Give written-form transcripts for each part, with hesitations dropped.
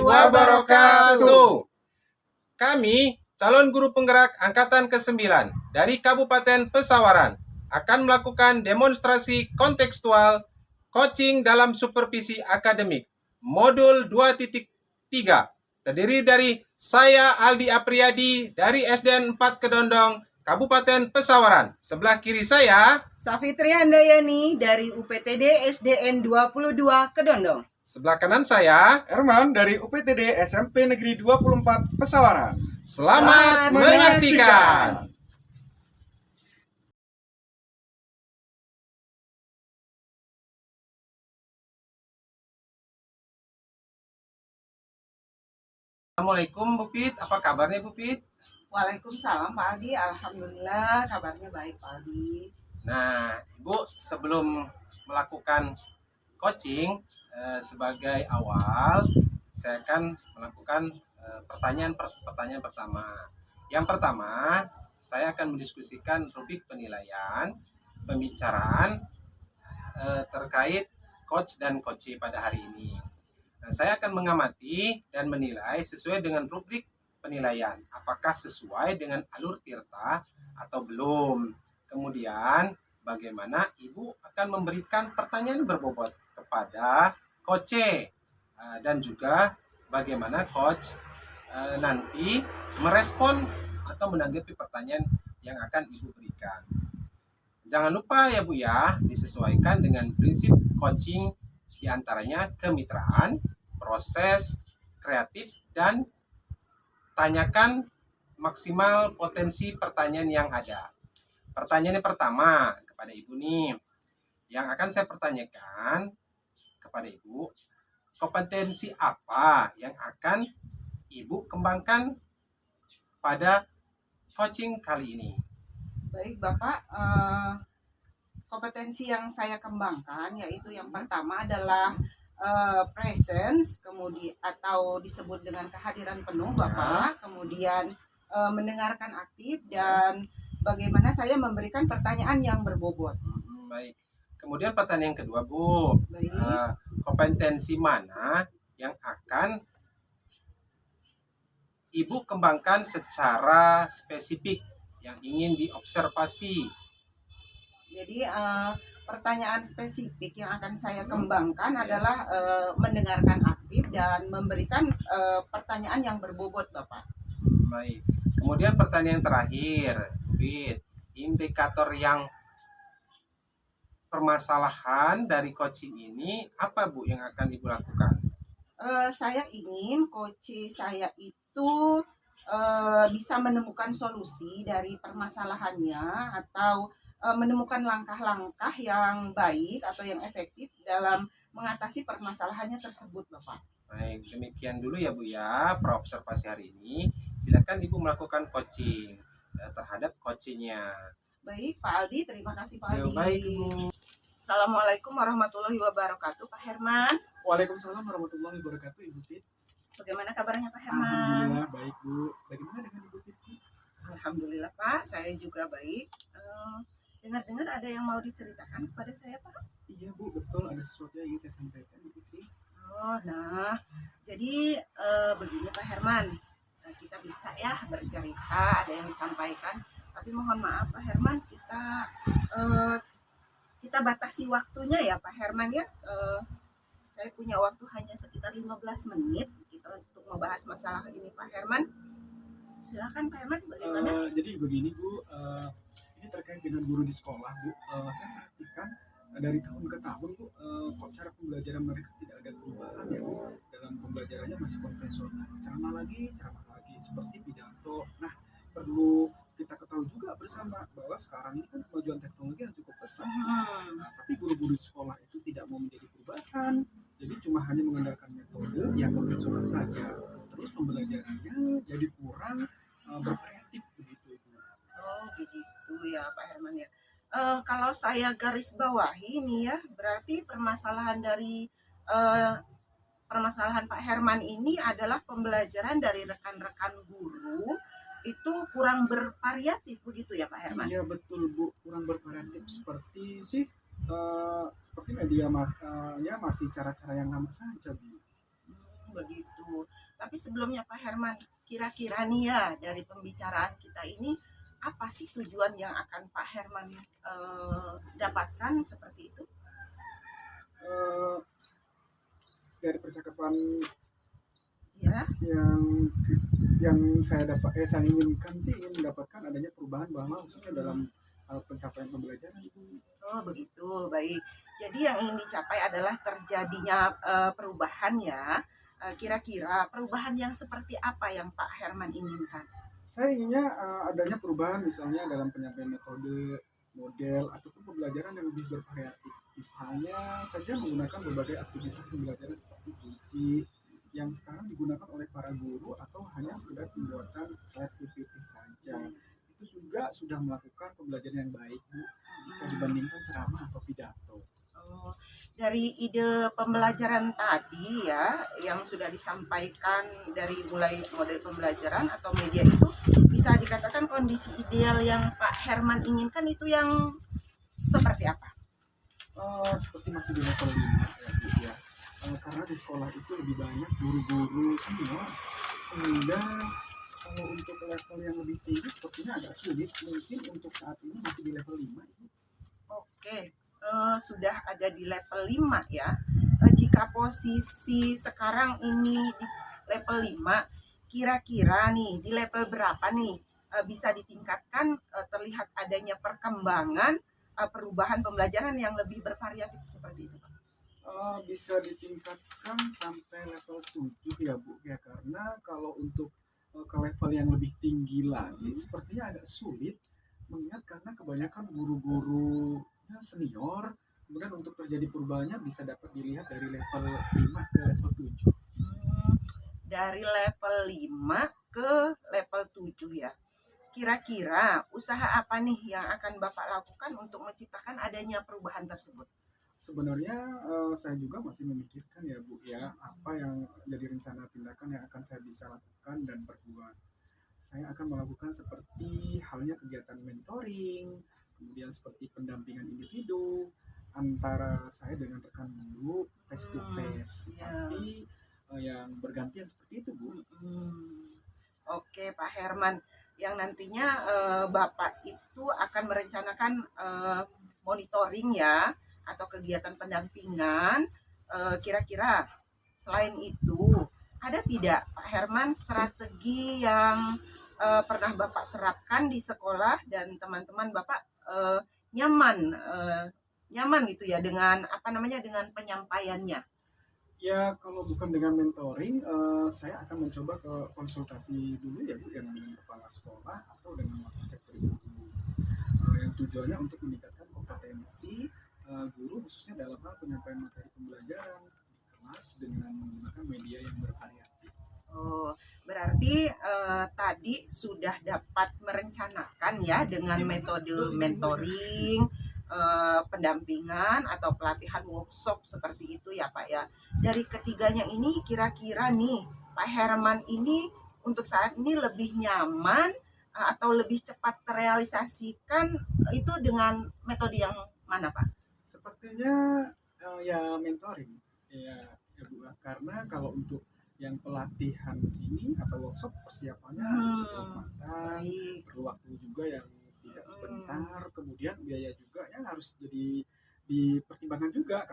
wabarakatuh. Kami, calon guru penggerak Angkatan ke-9 dari Kabupaten Pesawaran, akan melakukan demonstrasi kontekstual coaching dalam supervisi akademik modul 2.3, terdiri dari saya Aldi Apriyadi dari SDN 4 Kedondong, Kabupaten Pesawaran. Sebelah kiri saya Safitri Handayani dari UPTD SDN 22 Kedondong. Sebelah kanan saya Herman dari UPTD SMP Negeri 24 Pesawaran. Selamat menyaksikan. Assalamualaikum Bu Pit, apa kabarnya Bu Pit? Waalaikumsalam Pak Aldi, alhamdulillah kabarnya baik Pak Aldi. Nah, Ibu sebelum melakukan coaching sebagai awal, saya akan melakukan pertanyaan pertama. Yang pertama, saya akan mendiskusikan rubrik penilaian pembicaraan terkait coach dan coachee pada hari ini. Nah, saya akan mengamati dan menilai sesuai dengan rubrik penilaian, apakah sesuai dengan alur tirta atau belum. Kemudian, bagaimana Ibu akan memberikan pertanyaan berbobot kepada coach dan juga bagaimana coach nanti merespon atau menanggapi pertanyaan yang akan Ibu berikan. Jangan lupa ya Bu ya, disesuaikan dengan prinsip coaching, diantaranya kemitraan, proses kreatif, dan tanyakan maksimal potensi pertanyaan yang ada. Pertanyaan yang pertama kepada Ibu nih, yang akan saya pertanyakan kepada Ibu, kompetensi apa yang akan Ibu kembangkan pada coaching kali ini? Baik Bapak, kompetensi yang saya kembangkan yaitu yang pertama adalah presence, kemudian atau disebut dengan kehadiran penuh Bapak, kemudian mendengarkan aktif, dan bagaimana saya memberikan pertanyaan yang berbobot. Baik. Kemudian pertanyaan yang kedua Bu, kompetensi mana yang akan Ibu kembangkan secara spesifik yang ingin diobservasi? Jadi pertanyaan spesifik yang akan saya kembangkan adalah mendengarkan aktif dan memberikan pertanyaan yang berbobot Bapak. Baik. Kemudian pertanyaan terakhir, indikator yang permasalahan dari coaching ini apa Bu yang akan Ibu lakukan? Saya ingin coach saya itu bisa menemukan solusi dari permasalahannya atau menemukan langkah-langkah yang baik atau yang efektif dalam mengatasi permasalahannya tersebut Bapak. Baik, demikian dulu ya Bu ya, observasi hari ini. Silakan Ibu melakukan coaching terhadap coachingnya. Baik Pak Aldi, terima kasih Pak Aldi. Baik Bu. Assalamualaikum warahmatullahi wabarakatuh Pak Herman. Waalaikumsalam warahmatullahi wabarakatuh Ibu Pit. Bagaimana kabarnya Pak Herman? Alhamdulillah baik Bu. Bagaimana dengan Ibu Pit? Alhamdulillah Pak, saya juga baik. Dengar-dengar ada yang mau diceritakan kepada saya Pak? Iya Bu, betul, ada sesuatu yang ingin saya sampaikan Ibu Pit. Oh, nah, jadi begini Pak Herman, kita bisa ya bercerita, ada yang disampaikan. Tapi mohon maaf Pak Herman, kita batasi waktunya ya Pak Herman ya. Saya punya waktu hanya sekitar 15 menit kita untuk membahas masalah ini Pak Herman. Silakan Pak Herman, bagaimana? Jadi begini Bu, ini terkait dengan guru di sekolah Bu. Saya perhatikan dari tahun ke tahun Bu, kok cara pembelajaran mereka tidak ada perubahan ya Bu. Dalam pembelajarannya masih konvensional, ceramah lagi seperti pidato. Nah, perlu kita ketahui juga bersama bahwa sekarang ini kan kemajuan teknologi yang cukup pesat. Nah, tapi guru-guru di sekolah itu tidak mau menjadi perubahan, jadi cuma hanya mengandalkan metode yang konvensional saja. Terus pembelajarannya jadi kurang berkreatif begitu. Oh begitu ya Pak Herman ya. Kalau saya garis bawahi ini ya, berarti permasalahan Pak Herman ini adalah pembelajaran dari rekan-rekan guru itu kurang bervariatif begitu ya Pak Herman? Iya betul Bu, kurang bervariatif seperti media ya masih cara-cara yang lama saja Bu. begitu. Tapi sebelumnya Pak Herman, kira-kira nih ya dari pembicaraan kita ini apa sih tujuan yang akan Pak Herman dapatkan seperti itu? Eh, dari percakapan Ya, yang saya inginkan sih, ingin mendapatkan adanya perubahan bahwa khususnya dalam pencapaian pembelajaran itu. oh begitu, baik. Jadi yang ingin dicapai adalah terjadinya perubahan ya. Kira-kira perubahan yang seperti apa yang Pak Herman inginkan? Saya inginnya adanya perubahan misalnya dalam penyampaian metode, model, ataupun pembelajaran yang lebih bervariatif. Misalnya saja menggunakan berbagai aktivitas pembelajaran seperti puisi yang sekarang digunakan oleh para guru atau hanya sekedar pembuatan slide PPT saja. Itu juga sudah melakukan pembelajaran yang baik, Bu, jika dibandingkan ceramah atau pidato. Oh, dari ide pembelajaran tadi ya, yang sudah disampaikan dari mulai model pembelajaran atau media itu, bisa dikatakan kondisi ideal yang Pak Herman inginkan itu yang seperti apa? Seperti masih di level 5 ya, Bu, ya. Karena di sekolah itu lebih banyak guru-guru senior, sehingga kalau untuk level yang lebih tinggi sepertinya agak sulit. Mungkin untuk saat ini masih di level 5 itu. Oke, sudah ada di level 5 ya. Jika posisi sekarang ini di level 5, kira-kira nih di level berapa nih bisa ditingkatkan terlihat adanya perkembangan perubahan pembelajaran yang lebih bervariatif seperti itu, Pak? Bisa ditingkatkan sampai level 7 ya, Bu, ya, karena kalau untuk ke level yang lebih tinggi lagi sepertinya agak sulit, mengingat karena kebanyakan guru-gurunya senior. Kemudian untuk terjadi perubahannya bisa dapat dilihat dari level 5 ke level 7. Dari level 5 ke level 7 ya. Kira-kira usaha apa nih yang akan Bapak lakukan untuk menciptakan adanya perubahan tersebut? Sebenarnya saya juga masih memikirkan ya, Bu, ya, apa yang jadi rencana tindakan yang akan saya bisa lakukan dan perbuat. Saya akan melakukan seperti halnya kegiatan mentoring, kemudian seperti pendampingan individu antara saya dengan rekan guru face to face, Ya. tapi yang bergantian seperti itu, Bu. Oke, Pak Herman, yang nantinya Bapak itu akan merencanakan monitoring ya atau kegiatan pendampingan. Kira-kira selain itu ada tidak Pak Herman strategi yang pernah Bapak terapkan di sekolah dan teman-teman Bapak nyaman nyaman gitu ya dengan apa namanya dengan penyampaiannya? Ya, kalau bukan dengan mentoring, saya akan mencoba ke konsultasi dulu ya, Bu, dengan kepala sekolah atau dengan wakil sektor guru. Yang tujuannya untuk meningkatkan kompetensi guru khususnya dalam hal penyampaian materi pembelajaran di kelas dengan menggunakan media yang bervariatif. Oh, berarti tadi sudah dapat merencanakan ya dengan metode mentoring, pendampingan atau pelatihan workshop seperti itu ya Pak ya. Dari ketiganya ini kira-kira nih Pak Herman ini untuk saat ini lebih nyaman atau lebih cepat terrealisasikan itu dengan metode yang mana Pak? Sepertinya ya mentoring, ya, Bu, karena kalau untuk yang pelatihan ini atau workshop persiapannya cukup matang, Baik. perlu waktu juga yang tidak sebentar, kemudian biaya juga yang harus jadi dipertimbangkan juga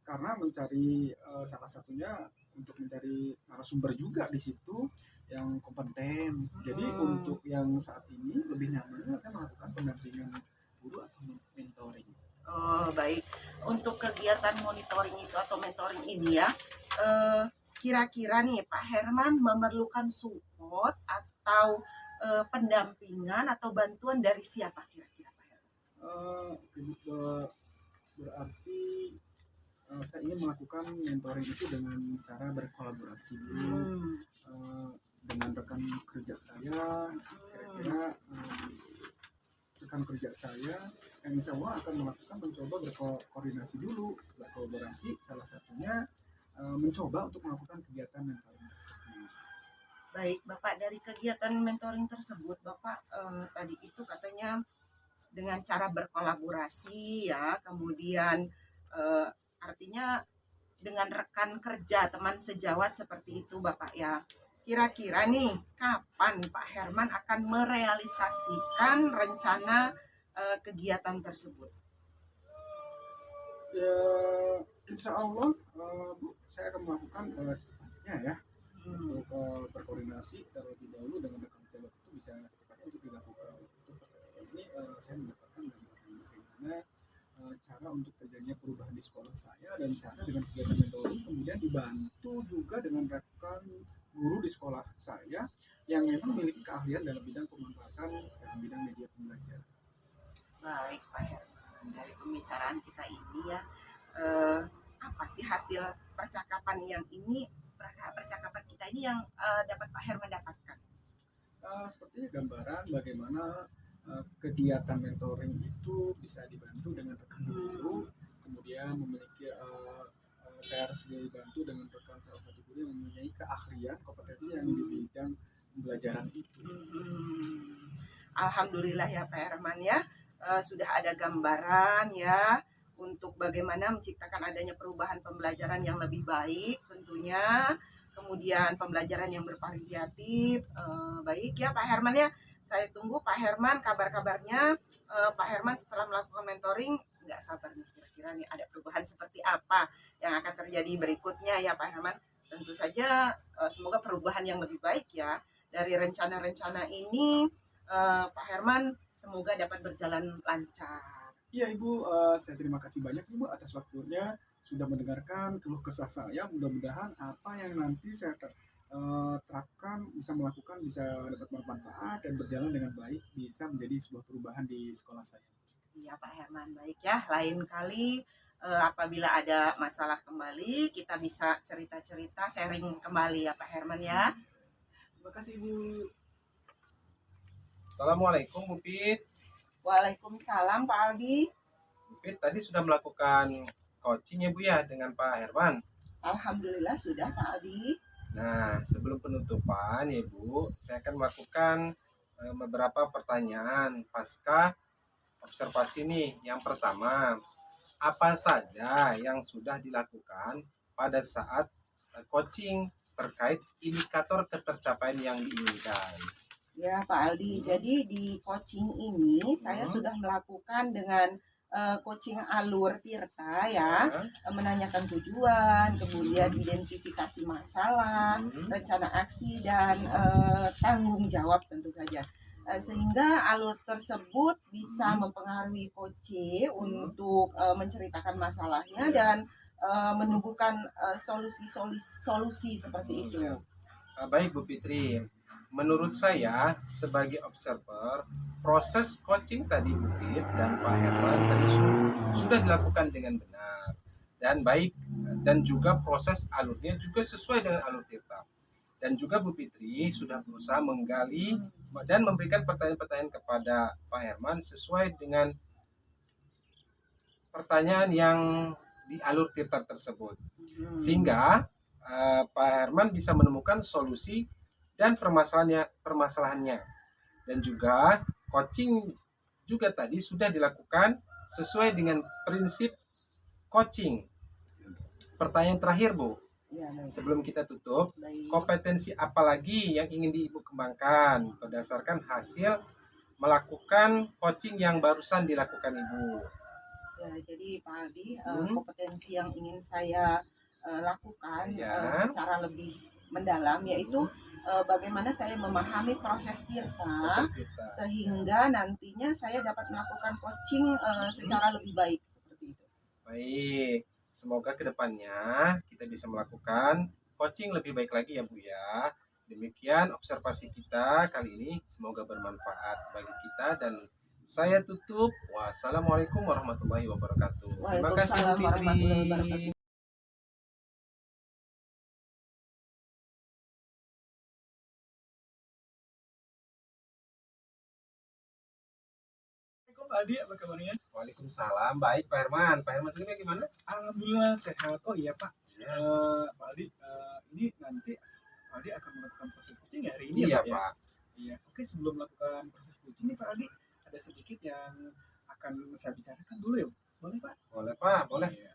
karena mencari salah satunya untuk mencari narasumber juga di situ yang kompeten. Jadi untuk yang saat ini lebih nyamannya saya melakukan pendampingan guru atau mentoring. Oh, baik. Untuk kegiatan monitoring itu atau mentoring ini ya, kira-kira nih Pak Herman memerlukan support atau pendampingan atau bantuan dari siapa kira-kira Pak Herman? Berarti saya ingin melakukan mentoring itu dengan cara berkolaborasi dulu dengan rekan kerja saya. Kira-kira rekan kerja saya yang insya Allah akan mencoba berkoordinasi dulu, berkolaborasi, salah satunya mencoba untuk melakukan kegiatan mentoring tersebut. Baik, Bapak, dari kegiatan mentoring tersebut Bapak tadi itu katanya dengan cara berkolaborasi ya, kemudian artinya dengan rekan kerja, teman sejawat seperti itu Bapak ya. Kira-kira nih, kapan Pak Herman akan merealisasikan rencana kegiatan tersebut? Ya, insya Allah, Bu, saya akan melakukan secepatnya ya, untuk berkoordinasi terlebih dahulu dengan rekan sejawat itu bisa secepatnya untuk dilakukan. Untuk percepatan ini saya mendapatkan dari bagaimana cara untuk terjadinya perubahan di sekolah saya dan cara dengan kegiatan mentoring kemudian dibantu juga dengan rekan guru di sekolah saya yang memang memiliki keahlian dalam bidang pemanfaatan dalam bidang media pembelajaran. Baik Pak Herman, dari pembicaraan kita ini ya, eh, apa sih hasil percakapan percakapan kita ini yang dapat Pak Herman dapatkan? Sepertinya gambaran bagaimana kegiatan mentoring itu bisa dibantu dengan rekan guru, kemudian memiliki saya harus dibantu dengan rekan salah satu guru yang mempunyai keahlian kompetensi yang di bidang pembelajaran itu. Alhamdulillah ya Pak Herman ya, sudah ada gambaran ya untuk bagaimana menciptakan adanya perubahan pembelajaran yang lebih baik tentunya, kemudian pembelajaran yang bervariatif. Baik ya Pak Herman ya, saya tunggu Pak Herman kabar-kabarnya. Pak Herman setelah melakukan mentoring, nggak sabar nih kira-kira nih ada perubahan seperti apa yang akan terjadi berikutnya ya Pak Herman. Tentu saja semoga perubahan yang lebih baik ya dari rencana-rencana ini. Pak Herman semoga dapat berjalan lancar. Iya Ibu, saya terima kasih banyak Ibu atas waktunya sudah mendengarkan keluh kesah saya. Mudah-mudahan apa yang nanti saya terapkan bisa melakukan bisa dapat bermanfaat dan berjalan dengan baik, bisa menjadi sebuah perubahan di sekolah saya. Iya Pak Herman, baik ya. Lain kali apabila ada masalah kembali kita bisa cerita-cerita, sharing kembali ya Pak Herman ya. Terima kasih Ibu. Assalamualaikum Bu Pit. Waalaikumsalam Pak Aldi. Bu Pit tadi sudah melakukan coaching ya Bu ya dengan Pak Herman. Alhamdulillah sudah Pak Aldi. Nah, sebelum penutupan ya Bu, saya akan melakukan beberapa pertanyaan pasca observasi nih. Yang pertama, apa saja yang sudah dilakukan pada saat coaching terkait indikator ketercapaian yang diinginkan? Ya Pak Aldi, jadi di coaching ini saya sudah melakukan dengan coaching alur Tirta ya, menanyakan tujuan, kemudian identifikasi masalah, rencana aksi dan tanggung jawab tentu saja. Sehingga alur tersebut bisa mempengaruhi coach untuk menceritakan masalahnya dan menumbuhkan solusi seperti itu. Baik Bu Fitri, menurut saya sebagai observer, proses coaching tadi Bu Fit dan Pak Herman tadi sudah dilakukan dengan benar dan baik, dan juga proses alurnya juga sesuai dengan alur Tirta. Dan juga Bu Fitri sudah berusaha menggali dan memberikan pertanyaan-pertanyaan kepada Pak Herman sesuai dengan pertanyaan yang di alur Tirta tersebut, sehingga Pak Herman bisa menemukan solusi dan permasalahannya. Dan juga coaching juga tadi sudah dilakukan sesuai dengan prinsip coaching. Pertanyaan terakhir Bu, Ya, sebelum kita tutup, baik. kompetensi apa lagi yang ingin Ibu kembangkan berdasarkan hasil melakukan coaching yang barusan dilakukan Ibu? Ya, jadi Pak Aldi, kompetensi yang ingin saya lakukan secara lebih mendalam yaitu bagaimana saya memahami proses Tirta sehingga nantinya saya dapat melakukan coaching secara lebih baik seperti itu. Baik, semoga kedepannya kita bisa melakukan coaching lebih baik lagi ya Bu ya. Demikian observasi kita kali ini, semoga bermanfaat bagi kita dan saya tutup. Wassalamualaikum warahmatullahi wabarakatuh. Terima kasih Bu Fitri. Pak Aldi, apa kabarnya? Waalaikumsalam, baik Pak Herman. Pak Herman ini gimana? Alhamdulillah sehat. Oh iya Pak, Pak Aldi, ini nanti Pak Aldi akan melakukan proses coaching hari ini Iya ya Pak? Pak. Iya. Oke, sebelum melakukan proses coaching nih Pak Aldi, ada sedikit yang akan saya bicarakan dulu ya. Boleh Pak? Boleh Pak, boleh. Iya.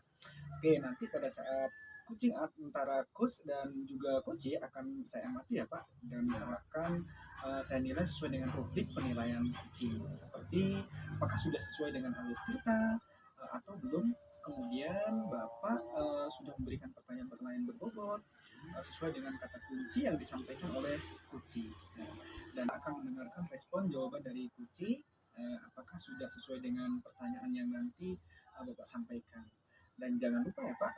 Oke, nanti pada saat coaching antara coach dan juga coach akan saya amati ya Pak, dan akan saya nilai sesuai dengan rubrik penilaian coaching, seperti apakah sudah sesuai dengan alur cerita atau belum. Kemudian Bapak sudah memberikan pertanyaan-pertanyaan berbobot sesuai dengan kata kunci yang disampaikan oleh coach, dan akan mendengarkan respon jawaban dari coach apakah sudah sesuai dengan pertanyaan yang nanti Bapak sampaikan. Dan jangan lupa ya Pak,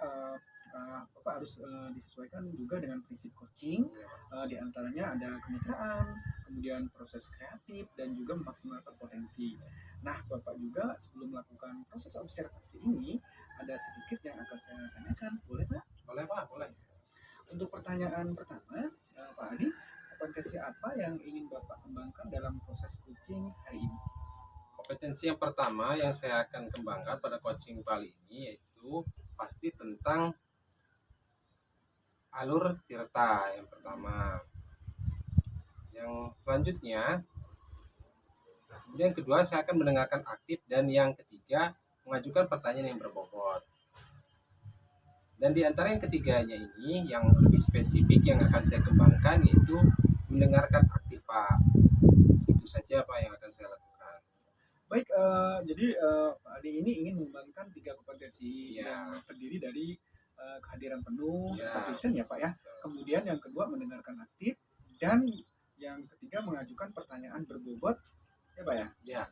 Bapak harus disesuaikan juga dengan prinsip coaching, di antaranya ada kemitraan, kemudian proses kreatif, dan juga memaksimalkan potensi. Nah, Bapak juga sebelum melakukan proses observasi ini, ada sedikit yang akan saya tanyakan, boleh Pak? Boleh Pak, boleh. Untuk pertanyaan pertama, Pak Adi, kompetensi apa yang ingin Bapak kembangkan dalam proses coaching hari ini? Kompetensi yang pertama yang saya akan kembangkan pada coaching kali ini yaitu pasti tentang alur tirta yang pertama. Yang selanjutnya, kemudian kedua saya akan mendengarkan aktif, dan yang ketiga mengajukan pertanyaan yang berbobot. Dan di antara yang ketiganya ini yang lebih spesifik yang akan saya kembangkan yaitu mendengarkan aktif Pak. Itu saja Pak yang akan saya lakukan. Baik, jadi Pak Adi ini ingin mengembangkan 3 kompetensi yang terdiri dari kehadiran penuh, present ya Pak ya. Kemudian yang kedua mendengarkan aktif, dan yang ketiga mengajukan pertanyaan berbobot ya Pak ya. Ya.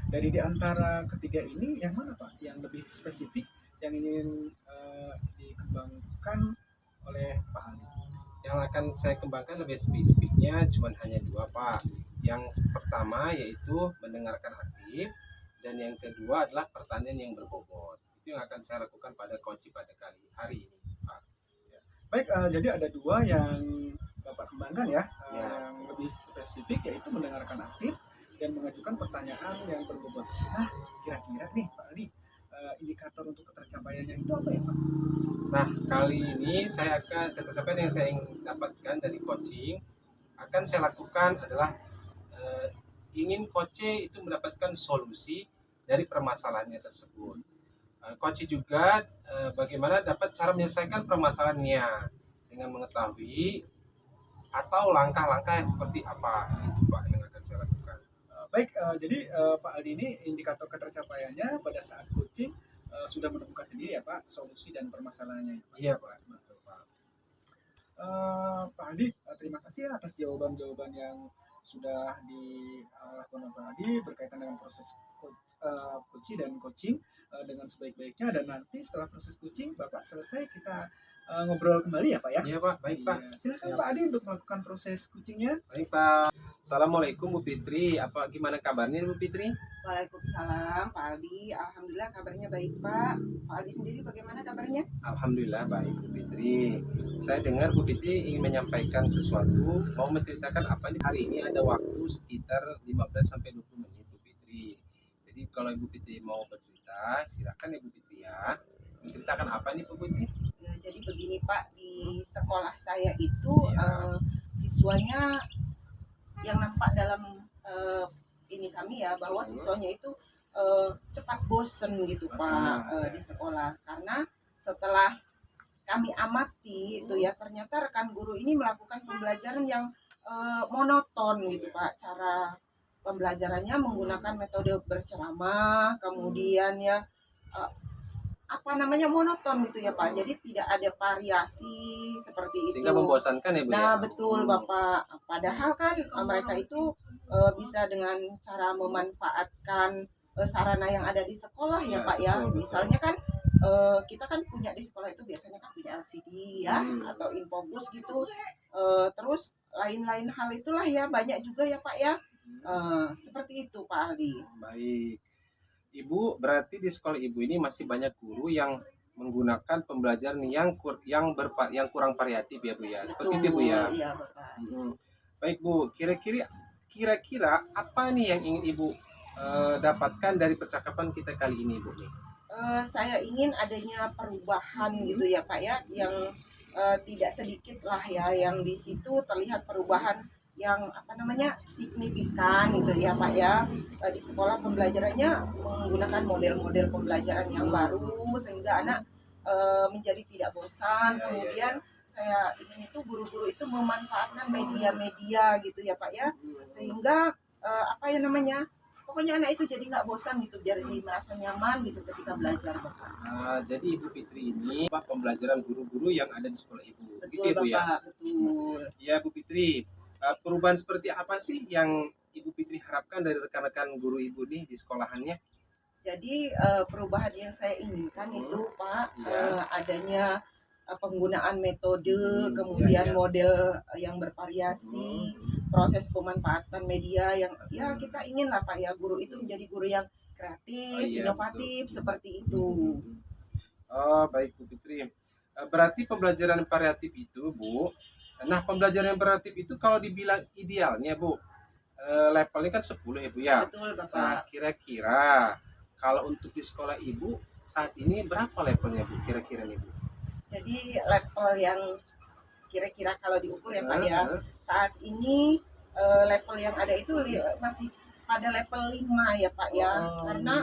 Dari di antara ketiga ini yang mana Pak yang lebih spesifik yang ingin dikembangkan oleh Pak Adi? Yang akan saya kembangkan lebih spesifiknya cuma hanya 2 Pak. Yang pertama yaitu mendengarkan aktif, dan yang kedua adalah pertanyaan yang berbobot. Itu yang akan saya lakukan pada coaching pada hari ini Pak. Baik, jadi ada 2 yang Bapak kembangkan ya, yang lebih spesifik yaitu mendengarkan aktif dan mengajukan pertanyaan yang berbobot. Nah, kira-kira nih Pak Ali, indikator untuk ketercapaiannya itu apa ya Pak? Nah, kali ini saya akan ketercapaian yang saya ingin dapatkan dari coaching akan saya lakukan adalah ingin coach itu mendapatkan solusi dari permasalahannya tersebut. Coach juga bagaimana dapat cara menyelesaikan permasalahannya dengan mengetahui atau langkah-langkah yang seperti apa itu Pak yang akan saya lakukan. Baik, jadi Pak Aldi ini indikator ketercapaiannya pada saat coaching sudah menemukan sendiri ya Pak solusi dan permasalahannya. Iya Pak, betul Pak. Pak Aldi, terima kasih atas jawaban-jawaban yang sudah dilakukan Pak Aldi berkaitan dengan proses coaching dan coaching dengan sebaik-baiknya, dan nanti setelah proses coaching Bapak selesai kita ngobrol kembali ya Pak ya. Iya Pak, baik Pak. Silakan Pak Adi untuk melakukan proses coachingnya. Baik Pak. Assalamualaikum Bu Fitri. Apa gimana kabarnya Bu Fitri? Waalaikumsalam Pak Aldi. Alhamdulillah kabarnya baik Pak. Pak Aldi sendiri bagaimana kabarnya? Alhamdulillah baik Bu Fitri. Saya dengar Bu Fitri ingin menyampaikan sesuatu, mau menceritakan apa nih. Hari ini ada waktu sekitar 15 sampai 20 menit Bu Fitri. Jadi kalau Ibu Fitri mau bercerita, silakan ya Bu Fitri ya. Menceritakan apa nih Bu Fitri? Ya, jadi begini Pak, di sekolah saya itu siswanya yang nampak dalam ini kami ya, bahwa siswanya itu cepat bosen gitu Pak di sekolah, karena setelah kami amati itu ya, ternyata rekan guru ini melakukan pembelajaran yang monoton gitu Pak. Cara pembelajarannya menggunakan metode berceramah, kemudian ya monoton gitu ya Pak. Jadi tidak ada variasi seperti itu. Sehingga membosankan ya Bu. Nah betul Bapak. Padahal kan mereka itu bisa dengan cara memanfaatkan sarana yang ada di sekolah ya Pak ya. Misalnya kan kita kan punya di sekolah itu biasanya kan punya LCD ya, atau infobus gitu. Terus lain-lain hal itulah ya, banyak juga ya Pak ya. Seperti itu Pak Aldi. Baik. Ibu, berarti di sekolah Ibu ini masih banyak guru yang menggunakan pembelajaran yang kurang variatif ya Bu ya. Seperti itu Bu ya. Iya Bapak. Baik Bu, kira-kira apa nih yang ingin Ibu dapatkan dari percakapan kita kali ini Bu? Saya ingin adanya perubahan gitu ya Pak ya, yang tidak sedikit lah ya, yang di situ terlihat perubahan yang signifikan gitu ya Pak ya. Di sekolah pembelajarannya menggunakan model-model pembelajaran yang baru, sehingga anak menjadi tidak bosan. Iya, Kemudian saya ingin itu guru-guru itu memanfaatkan media-media gitu ya Pak ya, sehingga apa ya namanya, pokoknya anak itu jadi nggak bosan gitu, biar dia merasa nyaman gitu ketika belajar Bapak. Jadi Ibu Fitri ini apa pembelajaran guru-guru yang ada di sekolah Ibu. Gitu Betul ya, Bu ya? Bapak, betul. Ya Bu Fitri, perubahan seperti apa sih yang Ibu Fitri harapkan dari rekan-rekan guru Ibu nih di sekolahannya? Jadi perubahan yang saya inginkan itu Pak, Iya. adanya penggunaan metode, Iya, kemudian iya. model yang bervariasi, proses pemanfaatan media yang ya kita ingin lah Pak ya, guru itu menjadi guru yang kreatif, Oh, iya, inovatif betul. seperti itu. Oh, baik Bu Fitri. Berarti pembelajaran variatif itu, Bu. Nah, pembelajaran variatif itu kalau dibilang idealnya, Bu, levelnya kan 10 ya, Bu ya. Betul Nah, Bapak. kira-kira kalau untuk di sekolah Ibu saat ini berapa levelnya, Bu? Kira-kira nih, Bu? Jadi level yang kira-kira kalau diukur ya Pak ya, Heeh. saat ini level yang ada itu masih pada level 5 ya Pak ya, karena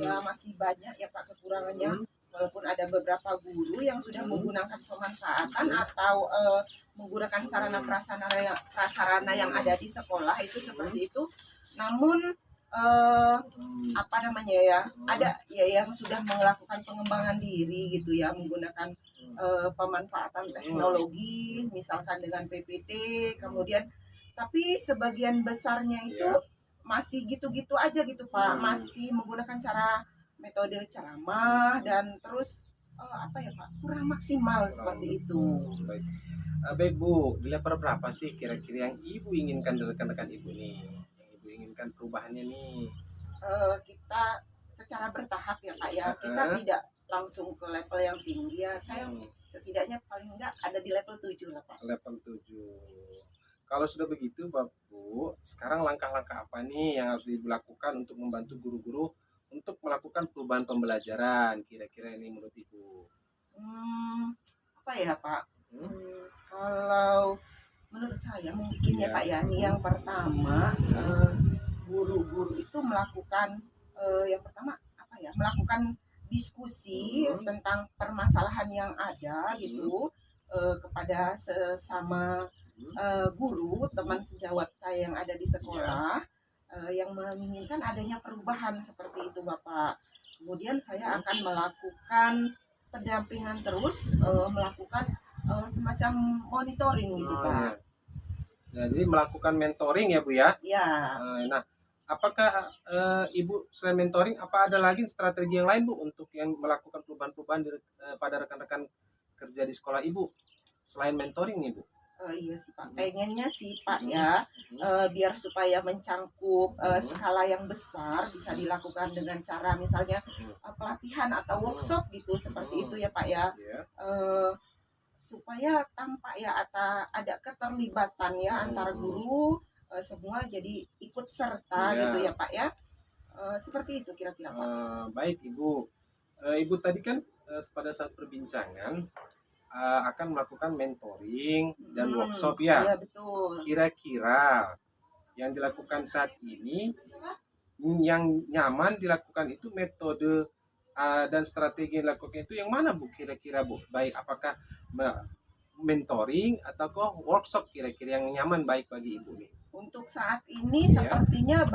ya masih banyak ya Pak kekurangannya. Walaupun ada beberapa guru yang sudah menggunakan pemanfaatan atau menggunakan sarana prasarana yang ada di sekolah itu seperti itu, namun apa namanya ya, ada ya yang sudah melakukan pengembangan diri gitu ya, menggunakan pemanfaatan teknologi misalkan dengan PPT, kemudian tapi sebagian besarnya itu Iya. masih gitu-gitu aja gitu Pak, masih menggunakan metode ceramah dan terus apa ya Pak, kurang maksimal seperti itu. Baik. Baik Bu, di level berapa sih kira-kira yang Ibu inginkan dari rekan-rekan Ibu nih? Yang Ibu inginkan perubahannya nih? Kita secara bertahap ya Pak ya, kita tidak langsung ke level yang tinggi ya, saya setidaknya paling enggak ada di level 7 lah Pak. Level 7. Kalau sudah begitu Bapak Bu, sekarang langkah-langkah apa nih yang harus dilakukan untuk membantu guru-guru untuk melakukan perubahan pembelajaran? Kira-kira ini menurut Ibu. Apa ya Pak? Kalau menurut saya mungkin ya Iya. Pak ya, ini yang pertama guru-guru itu melakukan yang pertama apa ya, melakukan diskusi tentang permasalahan yang ada gitu kepada sesama guru, teman sejawat saya yang ada di sekolah yang menginginkan adanya perubahan seperti itu Bapak. Kemudian saya akan melakukan pendampingan terus, melakukan semacam monitoring gitu Pak. Ya, jadi melakukan mentoring ya Bu ya? Ya. Nah, apakah Ibu selain mentoring, apa ada lagi strategi yang lain Bu untuk yang melakukan perubahan-perubahan pada rekan-rekan kerja di sekolah Ibu selain mentoring nih Bu? Iya sih Pak, pengennya sih Pak ya, biar supaya mencangkup skala yang besar bisa dilakukan dengan cara misalnya pelatihan atau workshop gitu seperti itu ya Pak ya. Supaya tampak ya ada keterlibatan ya antara guru semua jadi ikut serta gitu ya Pak ya. Seperti itu kira-kira Pak. Baik Ibu. Ibu tadi kan pada saat perbincangan akan melakukan mentoring dan workshop ya. Iya betul. Kira-kira yang dilakukan saat ini yang nyaman dilakukan itu metode dan strategi yang dilakukan itu yang mana Bu kira-kira Bu? Baik apakah mentoring atau workshop kira-kira yang nyaman baik bagi Ibu nih? Untuk saat ini sepertinya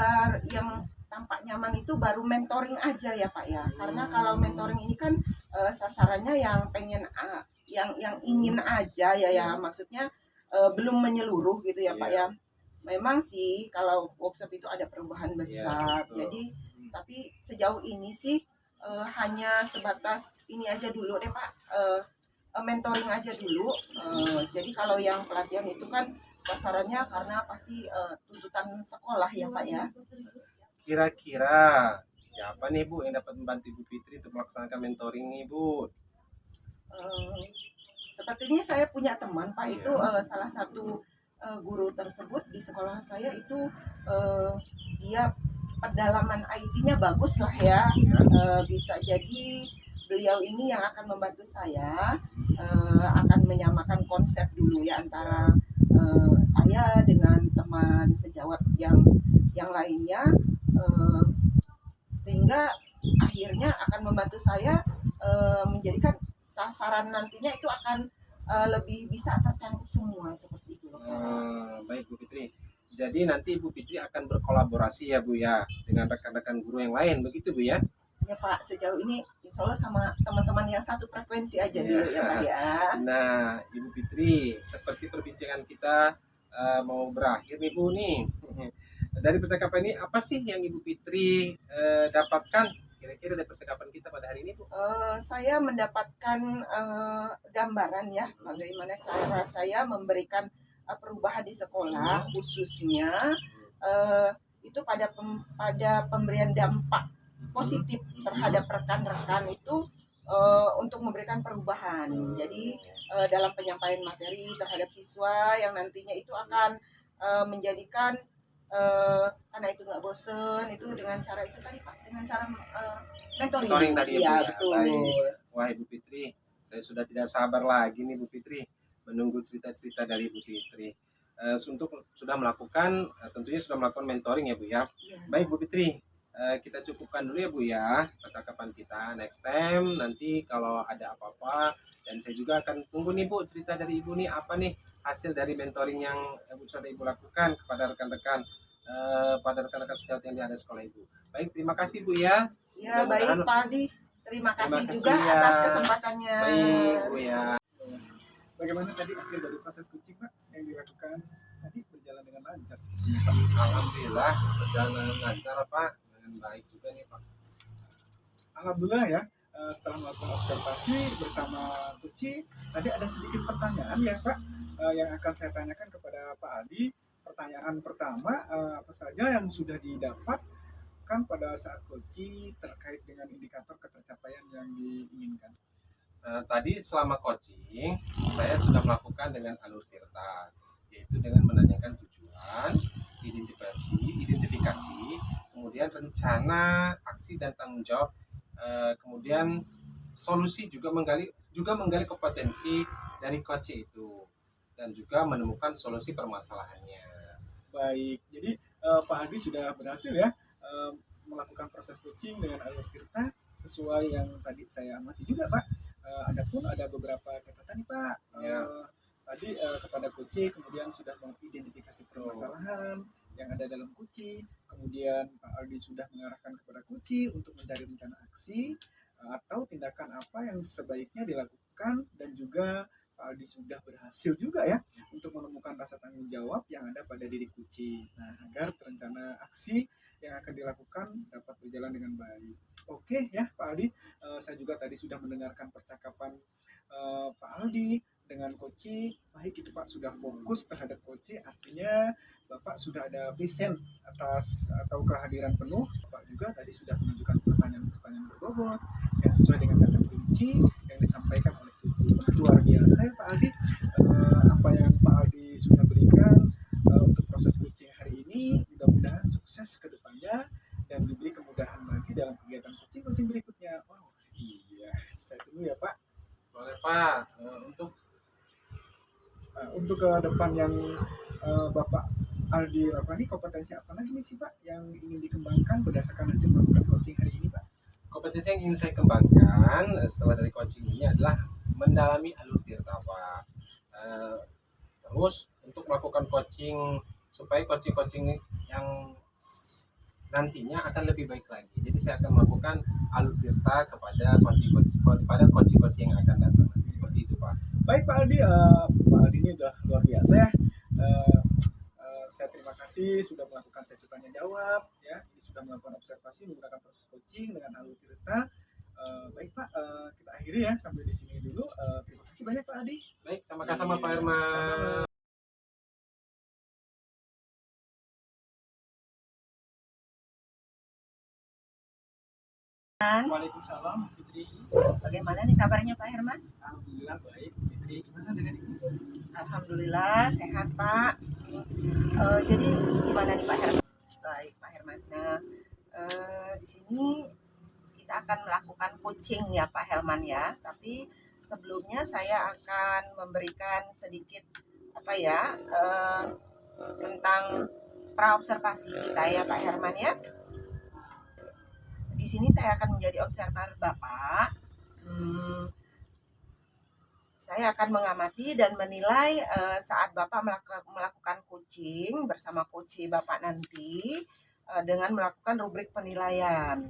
yang tampak nyaman itu baru mentoring aja ya Pak ya. Karena kalau mentoring ini kan sasarannya yang pengen yang ingin aja ya maksudnya belum menyeluruh gitu ya Pak ya. Memang sih kalau workshop itu ada perubahan besar. Jadi tapi sejauh ini sih hanya sebatas ini aja dulu deh Pak. Mentoring aja dulu. Jadi kalau yang pelatihan itu kan sasarannya karena pasti tuntutan sekolah ya Pak ya. Kira-kira siapa nih Bu yang dapat membantu Ibu Fitri untuk melaksanakan mentoring nih Bu? Sepertinya saya punya teman Pak, itu salah satu guru tersebut di sekolah saya itu dia pendalaman IT-nya bagus lah ya. Bisa jadi beliau ini yang akan membantu saya, akan menyamakan konsep dulu ya antara saya dengan teman sejawat yang lainnya, sehingga akhirnya akan membantu saya menjadikan sasaran nantinya itu akan lebih bisa tercangkup semua seperti itu loh, Pak. Baik Bu Fitri. Jadi nanti Bu Fitri akan berkolaborasi ya Bu ya dengan rekan-rekan guru yang lain, begitu Bu ya? Ya Pak, sejauh ini insya Allah sama teman-teman yang satu frekuensi aja dulu ya Pak ya. Nah, Ibu Fitri, seperti perbincangan kita mau berakhir nih Bu nih. Dari percakapan ini apa sih yang Ibu Fitri dapatkan kira-kira dari percakapan kita pada hari ini Bu? Saya mendapatkan gambaran ya bagaimana cara saya memberikan perubahan di sekolah khususnya itu pada pemberian dampak positif terhadap rekan-rekan itu untuk memberikan perubahan. Jadi dalam penyampaian materi terhadap siswa yang nantinya itu akan menjadikan karena itu nggak bosen itu dengan cara itu tadi Pak, dengan cara mentoring. Mentoring tadi ya, Bu, betul. Baik. Wah Ibu Fitri, saya sudah tidak sabar lagi nih Bu Fitri menunggu cerita-cerita dari Bu Fitri. Untuk sudah melakukan tentunya sudah melakukan mentoring ya Bu ya. Ya. Baik Bu Fitri, kita cukupkan dulu ya Bu ya percakapan kita. Next time nanti kalau ada apa-apa, dan saya juga akan tunggu nih Bu cerita dari Ibu nih, apa nih hasil dari mentoring yang sudah Ibu lakukan kepada rekan-rekan pada rekan-rekan sejawat yang ada di sekolah Ibu. Baik, terima kasih Bu ya. Ya baik Pak Aldi, terima kasih juga ya atas kesempatannya. Baik Bu ya. Bagaimana tadi hasil dari proses coaching Pak yang dilakukan tadi berjalan dengan lancar sepertinya Pak? Alhamdulillah berjalan dengan lancar Pak, dengan baik juga nih Pak. Alhamdulillah ya, setelah melakukan observasi bersama Kuci, tadi ada sedikit pertanyaan ya Pak yang akan saya tanyakan kepada Pak Aldi. Pertanyaan pertama, apa saja yang sudah didapatkan pada saat Kuci terkait dengan indikator ketercapaian yang diinginkan? Tadi selama coaching saya sudah melakukan dengan alur tirta, yaitu dengan menanyakan tujuan, identifikasi, kemudian rencana, aksi dan tanggung jawab, kemudian solusi, juga menggali kompetensi dari coach itu, dan juga menemukan solusi permasalahannya. Baik, jadi Pak Aldi sudah berhasil ya melakukan proses coaching dengan alur tirta sesuai yang tadi saya amati juga Pak. Adapun ada beberapa catatan nih Pak. Ya. Tadi kepada Kuci kemudian sudah mengidentifikasi permasalahan yang ada dalam Kuci, kemudian Pak Aldi sudah mengarahkan kepada Kuci untuk mencari rencana aksi atau tindakan apa yang sebaiknya dilakukan, dan juga Pak Aldi sudah berhasil juga ya untuk menemukan rasa tanggung jawab yang ada pada diri Kuci. Nah, agar rencana aksi yang akan dilakukan dapat berjalan dengan baik. Oke ya Pak Aldi, saya juga tadi sudah mendengarkan percakapan Pak Aldi dengan Koci. Baik itu Pak, sudah fokus terhadap Koci, artinya Bapak sudah ada vision atas atau kehadiran penuh. Bapak juga tadi sudah menunjukkan pertanyaan-pertanyaan berbobot yang sesuai dengan kata kunci yang disampaikan oleh Koci. Luar biasa ya Pak Aldi, apa yang Pak Aldi sudah berikan untuk proses coaching hari ini. Mudah-mudahan sukses ke depannya dan diberi kemudahan lagi dalam kegiatan coaching berikutnya. Wow, iya, saya tunggu ya Pak. Boleh Pak, Untuk ke depan yang Bapak Aldi lakukan ini, kompetensi apa lagi nih sih Pak yang ingin dikembangkan berdasarkan hasil melakukan coaching hari ini Pak? kompetensi yang ingin saya kembangkan setelah dari coaching ini adalah mendalami alur tirta Pak. Terus untuk melakukan coaching supaya coaching yang nantinya akan lebih baik lagi. Jadi saya akan melakukan alur tirta kepada coaching yang akan datang. Seperti itu Pak. Baik Pak Aldi, Pak Aldi ini udah luar biasa ya. Saya terima kasih sudah melakukan sesi tanya jawab ya. Ini sudah melakukan observasi menggunakan proses coaching dengan alur tirta. Baik Pak, kita akhiri ya sampai di sini dulu. Terima kasih banyak Pak Aldi. Baik, sama-sama Pak Herman. Waalaikumsalam Fitri. Bagaimana nih kabarnya Pak Herman? Alhamdulillah baik. Fitri, gimana dengan Ibu? Alhamdulillah sehat Pak. Jadi gimana nih Pak Herman? Baik Pak Herman. Nah di sini kita akan melakukan coaching ya Pak Herman ya. Tapi sebelumnya saya akan memberikan sedikit tentang praobservasi kita ya Pak Herman ya. Di sini saya akan menjadi observer Bapak Hmm, saya akan mengamati dan menilai saat Bapak melakukan coaching bersama coach Bapak nanti dengan melakukan rubrik penilaian.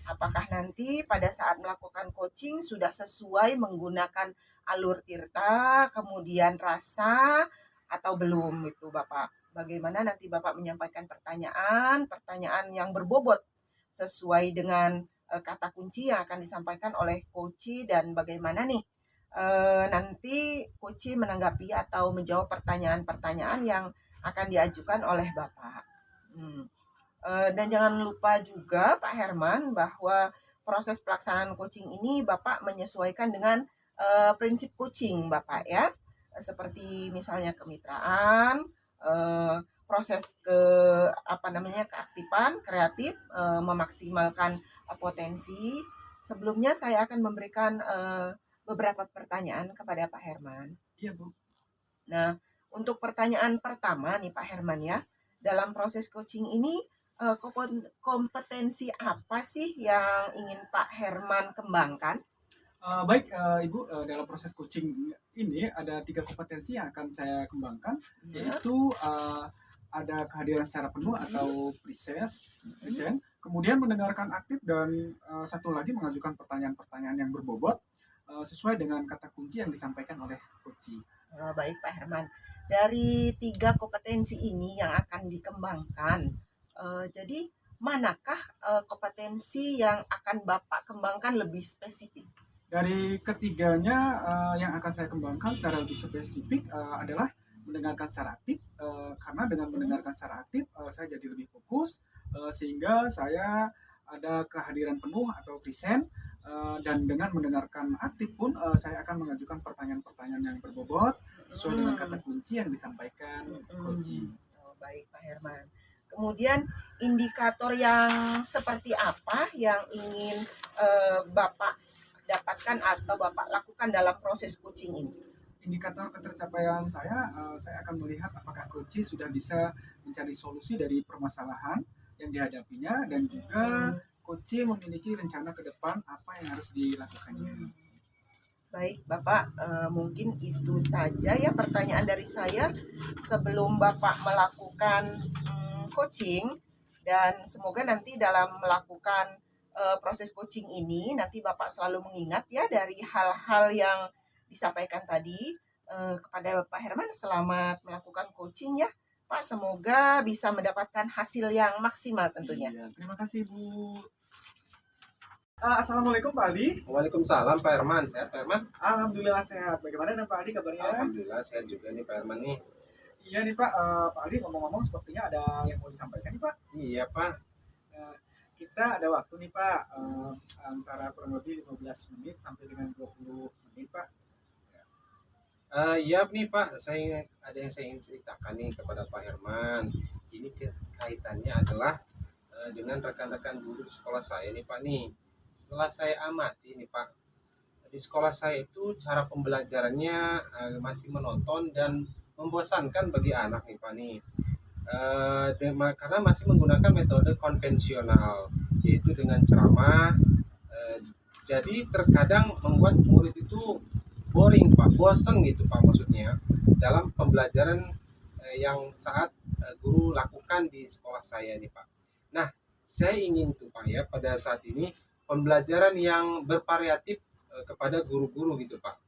Apakah nanti pada saat melakukan coaching sudah sesuai menggunakan alur tirta, kemudian rasa, atau belum itu Bapak. Bagaimana nanti Bapak menyampaikan pertanyaan yang berbobot sesuai dengan kata kunci yang akan disampaikan oleh coach dan bagaimana nih nanti coach menanggapi atau menjawab pertanyaan-pertanyaan yang akan diajukan oleh Bapak. Dan jangan lupa juga Pak Herman bahwa proses pelaksanaan coaching ini Bapak menyesuaikan dengan prinsip coaching Bapak ya, seperti misalnya kemitraan, proses keaktifan, kreatif, memaksimalkan potensi. Sebelumnya saya akan memberikan beberapa pertanyaan kepada Pak Herman. Iya, Bu. Nah, untuk pertanyaan pertama nih Pak Herman ya, dalam proses coaching ini kompetensi apa sih yang ingin Pak Herman kembangkan? Baik, Ibu, dalam proses coaching ini ada 3 kompetensi yang akan saya kembangkan, yaitu ada kehadiran secara penuh atau present, kemudian mendengarkan aktif, dan satu lagi mengajukan pertanyaan-pertanyaan yang berbobot sesuai dengan kata kunci yang disampaikan oleh coach. Baik Pak Herman, dari 3 kompetensi ini yang akan dikembangkan, jadi manakah kompetensi yang akan Bapak kembangkan lebih spesifik? Dari ketiganya yang akan saya kembangkan secara lebih spesifik adalah mendengarkan secara aktif, karena dengan mendengarkan secara aktif saya jadi lebih fokus, sehingga saya ada kehadiran penuh atau present, dan dengan mendengarkan aktif pun saya akan mengajukan pertanyaan-pertanyaan yang berbobot sesuai dengan kata kunci yang disampaikan coach. Baik Pak Herman. Kemudian indikator yang seperti apa yang ingin Bapak dapatkan atau Bapak lakukan dalam proses coaching ini? Indikator ketercapaian saya akan melihat apakah coach sudah bisa mencari solusi dari permasalahan yang dihadapinya, dan juga coach memiliki rencana ke depan apa yang harus dilakukannya. Baik Bapak, mungkin itu saja ya pertanyaan dari saya sebelum Bapak melakukan coaching, dan semoga nanti dalam melakukan proses coaching ini nanti Bapak selalu mengingat ya dari hal-hal yang disampaikan tadi kepada Pak Herman. Selamat melakukan coaching ya Pak, semoga bisa mendapatkan hasil yang maksimal tentunya. Iya, terima kasih Bu. Assalamualaikum Pak Aldi. Waalaikumsalam Pak Herman, sehat Pak Herman? Alhamdulillah sehat. Bagaimana dengan Pak Aldi kabarnya? Alhamdulillah sehat juga nih Pak Herman nih. Iya nih Pak, Pak Aldi ngomong-ngomong sepertinya ada yang mau disampaikan nih Pak. Iya Pak. Kita ada waktu nih Pak, antara kurang lebih 15 menit sampai dengan 20 menit Pak. Iya nih Pak, ada yang saya ingin ceritakan nih kepada Pak Herman. Ini kaitannya adalah dengan rekan-rekan guru di sekolah saya nih Pak nih. Setelah saya amati nih Pak, di sekolah saya itu cara pembelajarannya masih monoton dan membosankan bagi anak nih Pak nih. Karena masih menggunakan metode konvensional, yaitu dengan ceramah. Jadi terkadang membuat murid itu boring Pak, bosen gitu Pak maksudnya dalam pembelajaran yang saat guru lakukan di sekolah saya nih Pak. Nah, saya ingin tuh Pak ya pada saat ini pembelajaran yang bervariatif kepada guru-guru gitu Pak.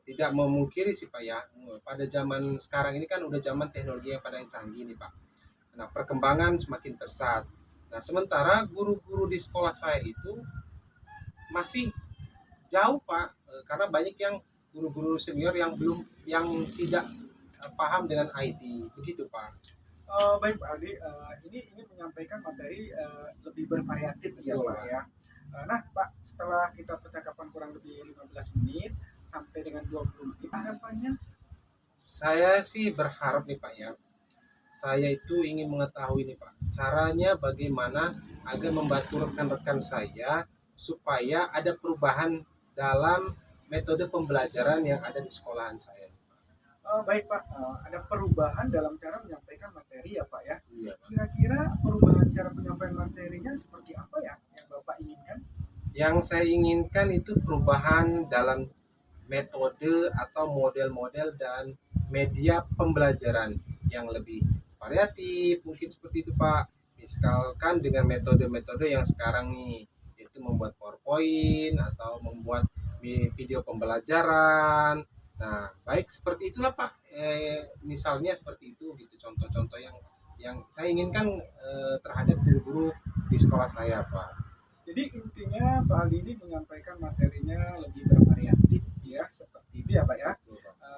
Tidak memungkiri sih Pak ya, pada zaman sekarang ini kan udah zaman teknologi yang pada canggih nih Pak. Nah, perkembangan semakin pesat. Nah, sementara guru-guru di sekolah saya itu masih jauh Pak, karena banyak yang guru-guru senior yang tidak paham dengan IT, begitu Pak. Baik Pak Aldi, ini menyampaikan materi lebih bervariatif ya Betul, Pak ya. Nah Pak, setelah kita percakapan kurang lebih 15 menit sampai dengan 20 menit, harapannya? Saya sih berharap nih Pak ya, saya itu ingin mengetahui nih Pak, caranya bagaimana agar membantu rekan-rekan saya supaya ada perubahan dalam metode pembelajaran yang ada di sekolahan saya. Baik Pak, ada perubahan dalam cara menyampaikan materi ya Pak ya. Iya. Kira-kira perubahan cara penyampaian materinya seperti apa ya yang Bapak inginkan? Yang saya inginkan itu perubahan dalam metode atau model-model dan media pembelajaran yang lebih variatif, mungkin seperti itu Pak. Misalkan dengan metode-metode yang sekarang nih, yaitu membuat PowerPoint atau membuat video pembelajaran. Nah, baik seperti itulah Pak. Misalnya seperti itu gitu, contoh-contoh yang saya inginkan terhadap guru-guru di sekolah saya Pak. Jadi intinya Pak Aldi ini menyampaikan materinya lebih bervariatif ya, seperti itu ya Pak ya.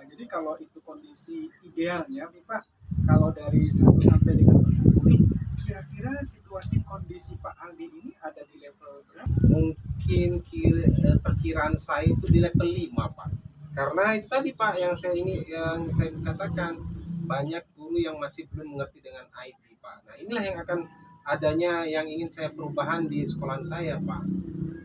Jadi kalau itu kondisi idealnya nih Pak, kalau dari 1 sampai dengan 10 nih, kira-kira situasi kondisi Pak Aldi ini ada di level berapa? Mungkin perkiraan saya itu di level 5 Pak. Karena itu tadi Pak yang saya katakan, banyak guru yang masih belum mengerti dengan IT Pak. Nah, inilah yang akan adanya yang ingin saya perubahan di sekolahan saya Pak.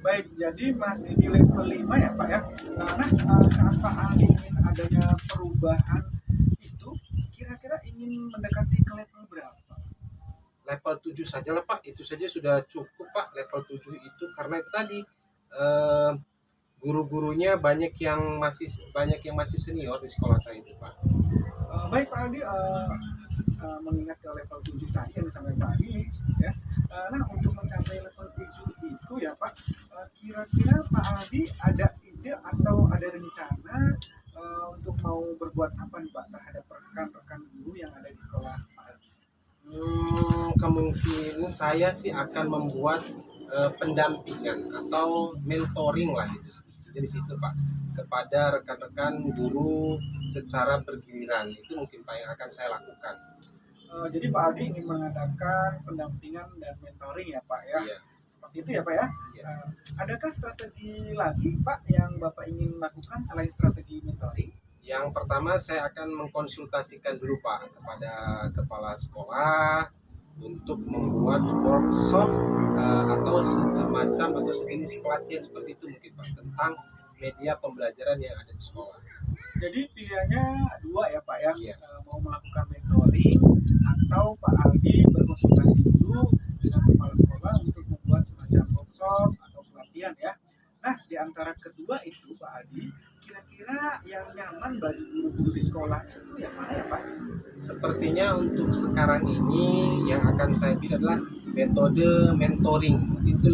Baik, jadi masih di level 5 ya Pak ya. Nah, saat Pak Aldi ingin adanya perubahan itu, kira-kira ingin mendekati ke level berapa? Level 7 saja lah Pak, itu saja sudah cukup Pak. Level 7 itu karena itu tadi guru-gurunya banyak yang masih senior di sekolah saya itu Pak. Baik Pak Aldi, mengingat ke level 7 tadi yang disampaikan Pak Aldi ya. Nah, untuk mencapai level 7 itu ya Pak, kira-kira Pak Aldi ada ide atau ada rencana untuk mau berbuat apa nih Pak terhadap rekan-rekan guru yang ada di sekolah Pak Aldi? Kemungkinan saya sih akan membuat pendampingan atau mentoring lah itu jadi situ Pak, kepada rekan-rekan guru secara bergiliran. Itu mungkin Pak yang akan saya lakukan. Jadi Pak Aldi ingin mengadakan pendampingan dan mentoring ya Pak ya. Iya. Seperti itu ya Pak ya. Iya. Adakah strategi lagi Pak yang Bapak ingin lakukan selain strategi mentoring? Yang pertama saya akan mengkonsultasikan dulu Pak kepada kepala sekolah untuk membuat workshop atau semacam atau sejenis pelatihan seperti itu mungkin Pak, tentang media pembelajaran yang ada di sekolah. Jadi pilihannya dua ya Pak ya. Iya. Mau melakukan mentoring atau Pak Aldi berkonsultasi dulu dengan kepala sekolah untuk membuat semacam workshop atau pelatihan ya. Nah, di antara kedua itu Pak Aldi, kira-kira yang nyaman bagi guru-guru di sekolah itu yang mana ya Pak? Sepertinya untuk sekarang ini yang akan saya pilih adalah metode mentoring. Itu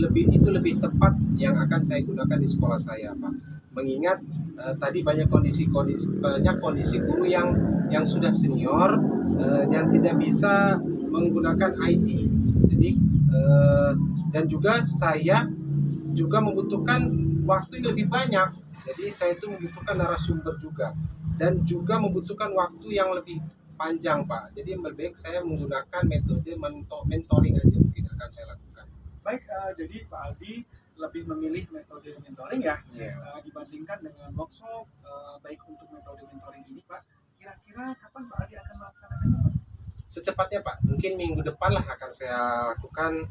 lebih tepat yang akan saya gunakan di sekolah saya Pak. Mengingat tadi banyak kondisi guru yang sudah senior yang tidak bisa menggunakan IT. Jadi dan juga saya juga membutuhkan waktu yang lebih banyak. Jadi saya itu membutuhkan narasumber juga dan juga membutuhkan waktu yang lebih panjang Pak. Jadi lebih baik saya menggunakan metode mentoring aja mungkin akan saya lakukan. Baik, jadi Pak Aldi lebih memilih metode mentoring ya, Iya. Dibandingkan dengan workshop. Baik untuk metode mentoring ini Pak, kira-kira kapan Pak Aldi akan melaksanakannya Pak? Secepatnya Pak, mungkin minggu depan lah akan saya lakukan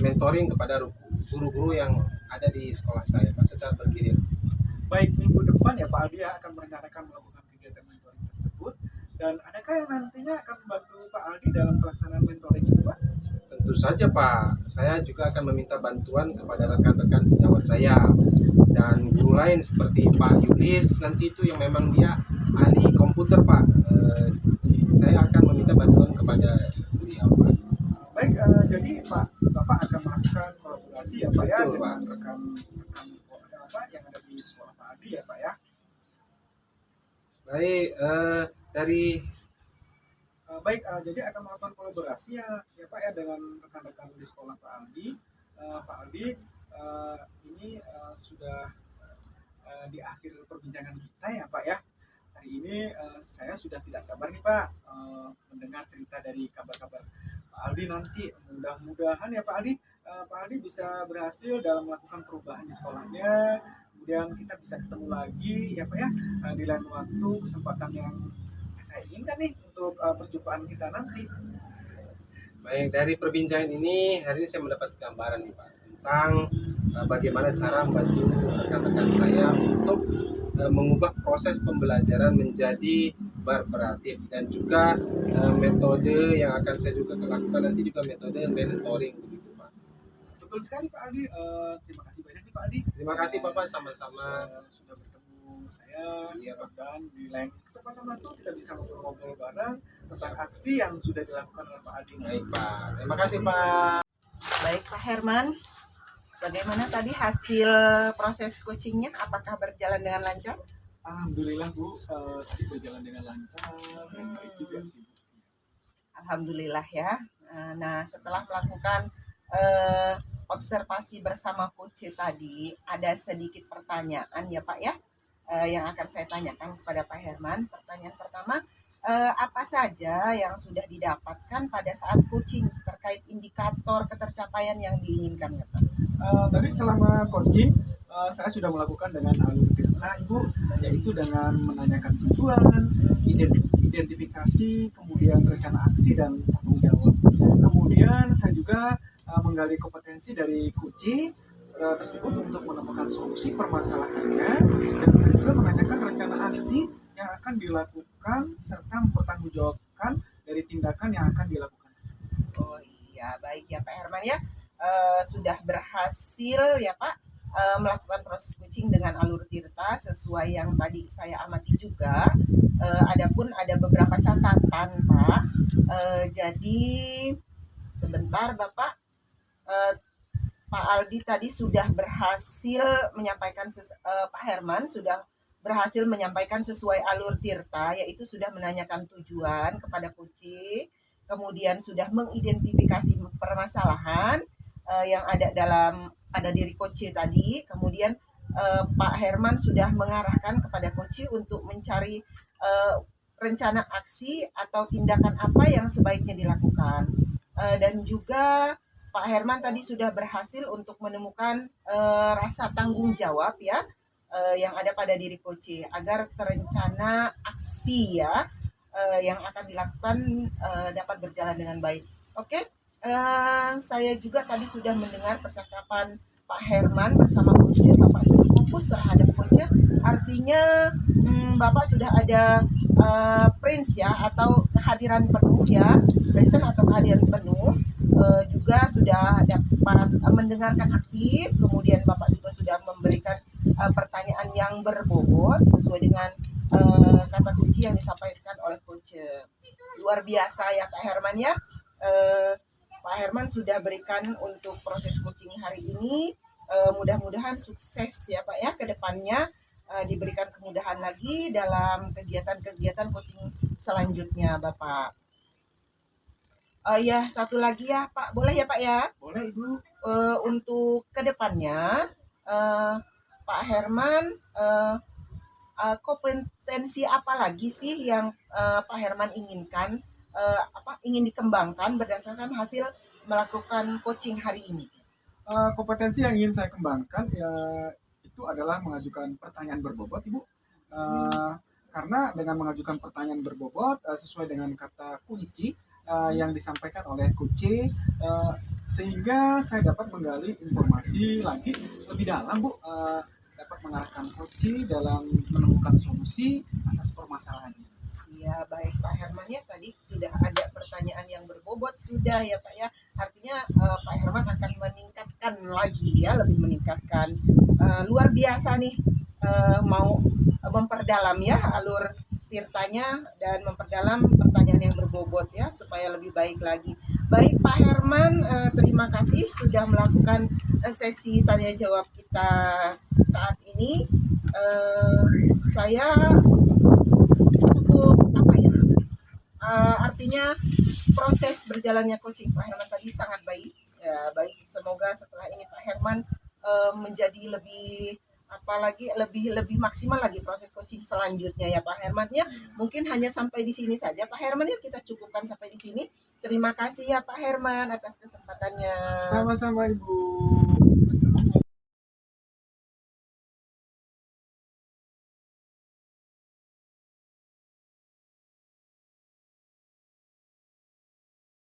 mentoring kepada guru-guru yang ada di sekolah saya Pak secara bergilir. Baik, minggu depan ya Pak Aldi ya akan merencanakan melakukan kegiatan mentoring tersebut. Dan adakah yang nantinya akan membantu Pak Aldi dalam pelaksanaan mentoring itu Pak? Tentu saja Pak, saya juga akan meminta bantuan kepada rekan-rekan sejawat saya dan guru lain seperti Pak Yulis nanti itu yang memang dia ahli komputer Pak. Saya akan meminta bantuan kepada beliau Pak. Baik, jadi Pak, Bapak akan melakukan kolaborasi ya Pak ya Betul, dengan Pak. rekan sekolah Bapak yang ada di sekolah Pak Aldi ya Pak ya. Baik, Jadi akan melakukan kolaborasi ya Pak ya dengan rekan-rekan di sekolah Pak Aldi. Pak Aldi, ini sudah di akhir perbincangan kita ya Pak ya. Hari ini saya sudah tidak sabar nih Pak mendengar cerita dari kabar-kabar Pak Aldi nanti. Mudah-mudahan ya Pak Aldi, Pak Aldi bisa berhasil dalam melakukan perubahan di sekolahnya. Kemudian kita bisa ketemu lagi ya Pak ya di lain waktu, kesempatan yang saya inginkan nih untuk perjumpaan kita nanti. baik, dari perbincangan ini hari ini saya mendapat gambaran nih Pak tentang bagaimana cara membantu rekan-rekan saya untuk mengubah proses pembelajaran menjadi bervariatif dan juga metode yang akan saya juga lakukan nanti juga metode mentoring begitu Pak. betul sekali Pak Aldi. Terima kasih banyak nih Pak Aldi. Terima kasih Bapak, sama-sama. Sudah bertemu saya. Iya, Pak. Dan di lain kesempatan nanti kita bisa ngobrol-ngobrol bareng tentang aksi yang sudah dilakukan oleh Pak Aldi. Baik Pak, terima kasih Pak. Baik Pak Herman, bagaimana tadi hasil proses coachingnya? Apakah berjalan dengan lancar? Alhamdulillah Bu, tadi berjalan dengan lancar dan baik juga sih. Alhamdulillah ya. Nah, setelah melakukan observasi bersama coach tadi, ada sedikit pertanyaan ya Pak ya, yang akan saya tanyakan kepada Pak Herman. Pertanyaan pertama, apa saja yang sudah didapatkan pada saat coaching terkait indikator ketercapaian yang diinginkan ya Pak? Tadi selama coaching saya sudah melakukan dengan alur fitnah Ibu, yaitu dengan menanyakan tujuan, identifikasi, kemudian rencana aksi dan tanggung jawab. Kemudian saya juga menggali kompetensi dari kunci tersebut untuk menemukan solusi permasalahannya, dan saya juga menanyakan rencana aksi yang akan dilakukan serta mempertanggungjawabkan dari tindakan yang akan dilakukan. Oh iya, baik ya Pak Herman ya. Sudah berhasil ya Pak melakukan proses coaching dengan alur tirta sesuai yang tadi saya amati juga. Adapun ada beberapa catatan Pak. Jadi sebentar Bapak, Pak Aldi tadi sudah berhasil menyampaikan Pak Herman sudah berhasil menyampaikan sesuai alur tirta, yaitu sudah menanyakan tujuan kepada kunci, kemudian sudah mengidentifikasi permasalahan yang ada diri coach tadi, kemudian Pak Herman sudah mengarahkan kepada coach untuk mencari rencana aksi atau tindakan apa yang sebaiknya dilakukan, dan juga Pak Herman tadi sudah berhasil untuk menemukan rasa tanggung jawab ya yang ada pada diri coach agar terencana aksi ya yang akan dilakukan dapat berjalan dengan baik. Oke. Saya juga tadi sudah mendengar percakapan Pak Herman bersama coach. Bapak sudah fokus terhadap coach, artinya Bapak sudah ada prince ya, atau kehadiran penuh ya, present atau kehadiran penuh, juga sudah dapat mendengarkan aktif, kemudian Bapak juga sudah memberikan pertanyaan yang berbobot sesuai dengan kata kunci yang disampaikan oleh coach. Luar biasa ya Pak Herman ya. Pak Herman sudah berikan untuk proses coaching hari ini. Mudah-mudahan sukses ya Pak ya ke depannya, diberikan kemudahan lagi dalam kegiatan-kegiatan coaching selanjutnya Bapak. Ya satu lagi ya Pak, boleh ya Pak ya? Boleh Ibu. Untuk ke depannya Pak Herman kompetensi apa lagi sih yang Pak Herman inginkan, ingin dikembangkan berdasarkan hasil melakukan coaching hari ini? Kompetensi yang ingin saya kembangkan ya itu adalah mengajukan pertanyaan berbobot Ibu. Karena dengan mengajukan pertanyaan berbobot sesuai dengan kata kunci yang disampaikan oleh kunci, sehingga saya dapat menggali informasi lagi lebih dalam Bu, dapat mengarahkan kunci dalam menemukan solusi atas permasalahannya. Ya baik Pak Herman ya, tadi sudah ada pertanyaan yang berbobot sudah ya Pak ya, artinya Pak Herman akan meningkatkan lagi ya, lebih meningkatkan, luar biasa nih, mau memperdalam ya alur tirtanya dan memperdalam pertanyaan yang berbobot ya supaya lebih baik lagi. Baik Pak Herman, terima kasih sudah melakukan sesi tanya jawab kita saat ini. Saya cukup artinya proses berjalannya coaching Pak Herman tadi sangat baik ya, baik, semoga setelah ini Pak Herman menjadi lebih lebih maksimal lagi proses coaching selanjutnya ya Pak Herman ya. Mungkin hanya sampai di sini saja Pak Herman ya, kita cukupkan sampai di sini. Terima kasih ya Pak Herman atas kesempatannya. Sama-sama Ibu.